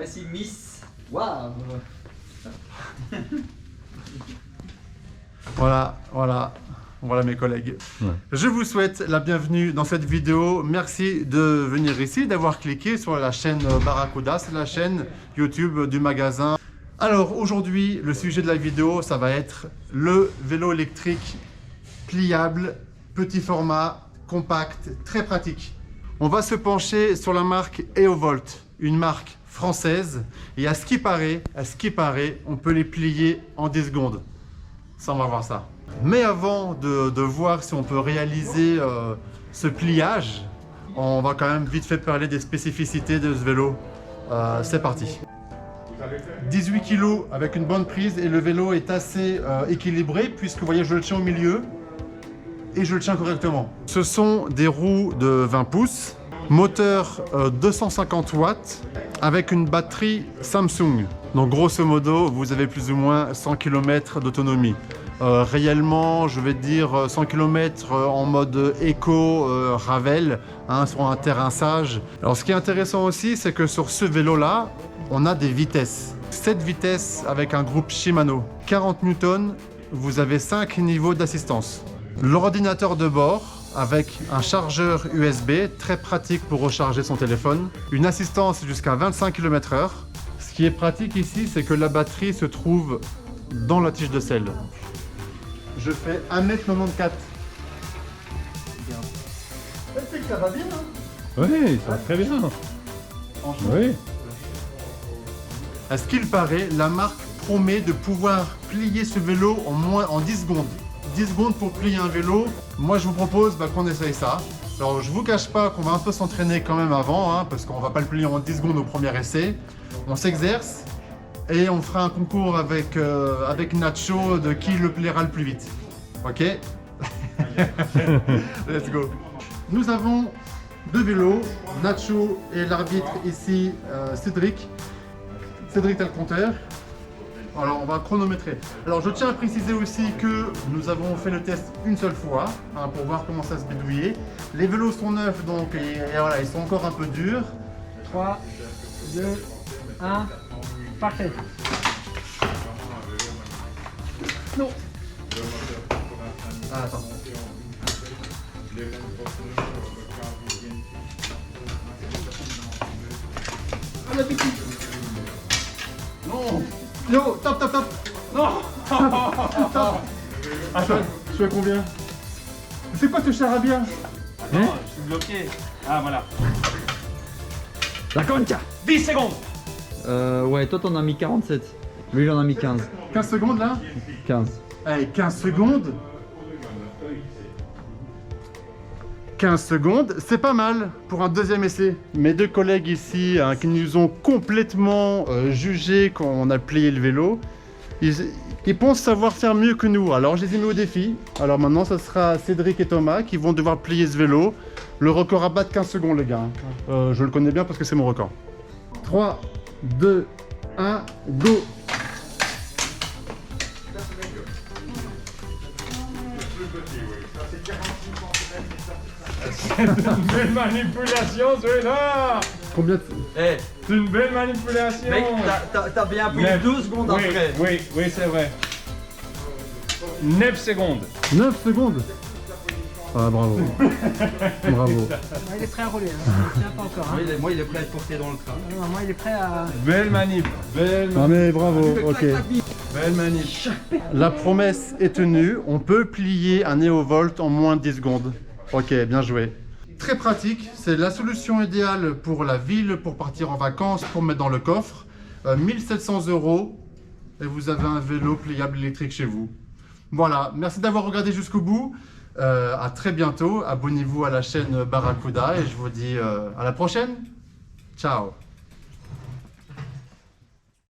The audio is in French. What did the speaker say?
Voici Miss. Waouh. Voilà mes collègues. Ouais. Je vous souhaite la bienvenue dans cette vidéo. Merci de venir ici, d'avoir cliqué sur la chaîne Barracuda, c'est la chaîne YouTube du magasin. Alors aujourd'hui, le sujet de la vidéo, ça va être le vélo électrique pliable, petit format, compact, très pratique. On va se pencher sur la marque EOVolt, une marque française. Et à ce qui paraît, on peut les plier en 10 secondes. Ça, on va voir ça. Mais avant de voir si on peut réaliser ce pliage, on va quand même vite fait parler des spécificités de ce vélo. C'est parti. 18 kg avec une bonne prise et le vélo est assez équilibré puisque vous voyez je le tiens au milieu et je le tiens correctement. Ce sont des roues de 20 pouces, moteur 250 watts avec une batterie Samsung. Donc grosso modo vous avez plus ou moins 100 km d'autonomie. Réellement, je vais dire 100 km en mode éco Ravel, hein, sur un terrain sage. Alors ce qui est intéressant aussi, c'est que sur ce vélo-là, on a des vitesses. 7 vitesses avec un groupe Shimano. 40 Newton, vous avez 5 niveaux d'assistance. L'ordinateur de bord avec un chargeur USB, très pratique pour recharger son téléphone. Une assistance jusqu'à 25 km/h. Ce qui est pratique ici, c'est que la batterie se trouve dans la tige de selle. Je fais 1m94. C'est que ça va bien, hein? Oui, ça va très bien. Franchement. Oui. À ce qu'il paraît, la marque promet de pouvoir plier ce vélo en 10 secondes. 10 secondes pour plier un vélo. Moi, je vous propose qu'on essaye ça. Alors, je vous cache pas qu'on va un peu s'entraîner quand même avant, hein, parce qu'on va pas le plier en 10 secondes au premier essai. On s'exerce. Et on fera un concours avec Nacho de qui le pliera le plus vite. Ok? Let's go. Nous avons deux vélos, Nacho et l'arbitre ici, Cédric. Cédric, t'as le compteur. Alors on va chronométrer. Alors je tiens à préciser aussi que nous avons fait le test une seule fois, hein, pour voir comment ça se bidouillait. Les vélos sont neufs donc et voilà, ils sont encore un peu durs. 3, 2, 1, parfait. Non. Ah, attends. Bon appétit. Non. Yo, top. Non. Top. Attends, je fais combien? C'est quoi ce charabia? Attends, je suis bloqué. Ah voilà. La concha. 10 secondes. Ouais, toi t'en as mis 47. Lui il en a mis 15. 15 secondes là? 15. Allez, 15 secondes. 15 secondes, c'est pas mal pour un deuxième essai. Mes deux collègues ici, hein, qui nous ont complètement jugé quand on a plié le vélo, ils pensent savoir faire mieux que nous. Alors je les ai mis au défi. Alors maintenant, ce sera Cédric et Thomas qui vont devoir plier ce vélo. Le record à battre, 15 secondes les gars. Je le connais bien parce que c'est mon record. 3, 2, 1, go! C'est une belle manipulation, celui-là. Combien de... Eh, C'est une belle manipulation. mec, t'as bien appuyé 12 secondes Oui, après. oui, c'est vrai. 9 secondes. 9 secondes. Ah bravo. Bravo. Moi, il est prêt à rouler. Hein. Il tient pas encore. Hein. Moi il est prêt à être porté dans le train. Non, moi, il est prêt à. Belle manip. Belle Ah manip. mais bravo, ok. Belle manip. La promesse est tenue, on peut plier un EOVolt en moins de 10 secondes. Ok, bien joué. Très pratique, c'est la solution idéale pour la ville, pour partir en vacances, pour mettre dans le coffre. 1700 € et vous avez un vélo pliable électrique chez vous. Voilà, merci d'avoir regardé jusqu'au bout. À très bientôt, abonnez-vous à la chaîne Barracuda et je vous dis à la prochaine. Ciao.